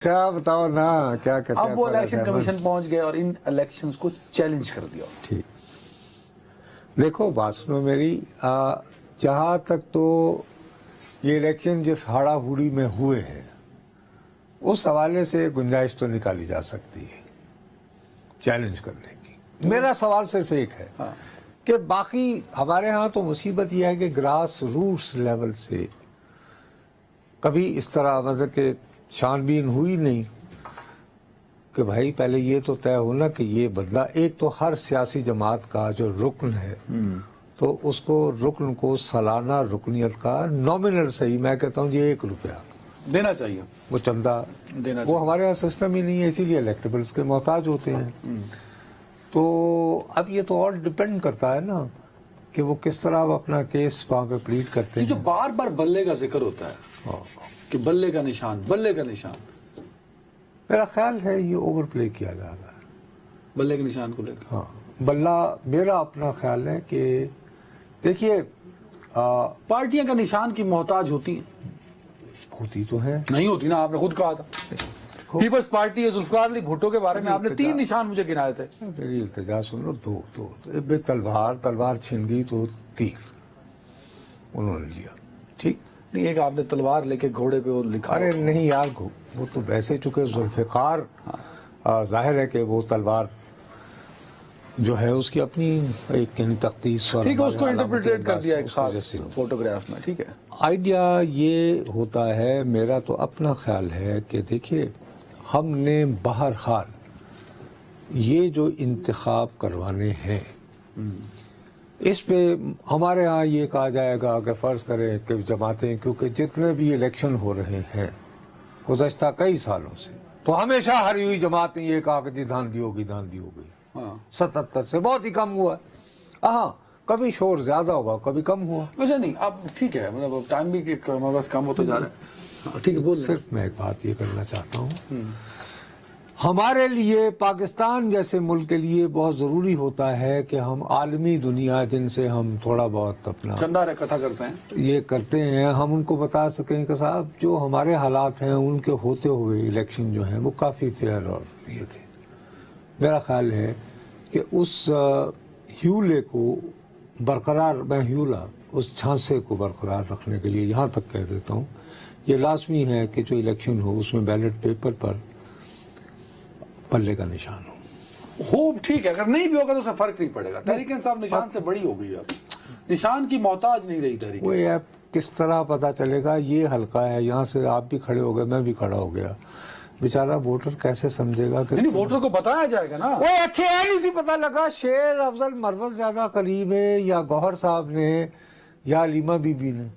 اچھا بتاؤ نا کیا کہتے ہیں. اب وہ الیکشن کمیشن پہنچ گئے اور ان الیکشنز کو چیلنج کر دیا. ٹھیک دیکھو بات سنو میری, جہاں تک تو یہ الیکشن جس ہاڑا ہوڑی میں ہوئے ہیں اس حوالے سے گنجائش تو نکالی جا سکتی ہے چیلنج کرنے کی. میرا سوال صرف ایک ہے کہ باقی ہمارے ہاں تو مصیبت یہ ہے کہ گراس روٹس لیول سے کبھی اس طرح مطلب کہ چھان بین ہوئی نہیں کہ بھائی پہلے یہ تو طے ہونا کہ یہ بدلا. ایک تو ہر سیاسی جماعت کا جو رکن ہے تو اس کو رکن کو سالانہ رکنیت کا نامنل صحیح میں کہتا ہوں یہ 1 روپیہ دینا چاہیے, وہ چندہ دینا وہ ہمارے یہاں سسٹم ہی نہیں ہے, اسی لیے الیکٹیبلز کے محتاج ہوتے ہیں. تو اب یہ تو اور ڈپینڈ کرتا ہے نا کہ وہ کس طرح اپنا کیس وہاں پہ پلیٹ کرتے ہیں. جو بار بار بلے کا ذکر ہوتا ہے کہ بلے کا نشان, بلے کا نشان, میرا خیال ہے یہ اوور پلے کیا جا رہا ہے بلے کے نشان کو لے کر. ہاں بلہ میرا اپنا خیال ہے کہ دیکھیے پارٹیاں کا نشان کی محتاج ہوتی ہیں, ہوتی تو ہے نہیں ہوتی نا. آپ نے خود کہا تھا پیپلز پارٹی ہے, ذوالفقار علی بھٹو کے بارے میں آپ نے 3 نشان مجھے گنائے تھے. میری التجا سن لو. دو تلوار چھن گئی تو تیر انہوں نے لیا. ٹھیک نہیں, ایک آپ نے تلوار لے کے گھوڑے پہ وہ لکھا. ارے نہیں یار, وہ تو ویسے چکے ذوالفقار ظاہر ہے کہ وہ تلوار جو ہے اس کی اپنی ایک تخصیص اور ٹھیک ہے, اس کو انٹرپریٹ کر دیا ایک خاص فوٹوگراف میں. ٹھیک ہے, آئیڈیا یہ ہوتا ہے, میرا تو اپنا خیال ہے کہ دیکھیے ہم نے بہرحال یہ جو انتخاب کروانے ہیں اس پہ ہمارے ہاں یہ کہا جائے گا کہ فرض کریں کہ جماعتیں, کیونکہ جتنے بھی الیکشن ہو رہے ہیں گزشتہ کئی سالوں سے تو ہمیشہ ہری ہوئی جماعتیں یہ کہا کہ دھاندلی ہوگی. 77 سے بہت ہی کم ہوا. ہاں کبھی شور زیادہ ہوا, کبھی کم ہوا. ویسے نہیں, اب ٹھیک ہے, مطلب ٹائم بھی بس کم ہوتا جا رہا ہے. ٹھیک ہے, بول. صرف میں ایک بات یہ کرنا چاہتا ہوں, ہمارے لیے پاکستان جیسے ملک کے لیے بہت ضروری ہوتا ہے کہ ہم عالمی دنیا جن سے ہم تھوڑا بہت اپنا چندہ اکٹھا کرتے ہیں, یہ کرتے ہیں, ہم ان کو بتا سکیں کہ صاحب جو ہمارے حالات ہیں ان کے ہوتے ہوئے الیکشن جو ہیں وہ کافی فیئر اور یہ تھے. میرا خیال ہے کہ اس ہیولے کو برقرار, میں ہیولا اس چھانسے کو برقرار رکھنے کے لیے یہاں تک کہہ دیتا ہوں یہ لازمی ہے کہ جو الیکشن ہو اس میں بیلٹ پیپر پر پلے کا نشان ہو. ٹھیک ہے, اگر نہیں بھی ہوگا تو اس سے فرق نہیں پڑے گا. تحریک انصاف نشان سے بڑی ہو گئی, اب نشان کی محتاج نہیں رہی تحریک. وہ اب کس طرح پتا چلے گا, یہ حلقہ ہے, یہاں سے آپ بھی کھڑے ہو گئے, میں بھی کھڑا ہو گیا, بیچارہ ووٹر کیسے سمجھے گا کہ نہیں, ووٹر کو بتایا جائے گا نا. وہ اچھے ہے نہیں سی پتا لگا شیر افضل مروت زیادہ قریب ہے یا گوہر صاحب نے یا علیمہ بی بی نے.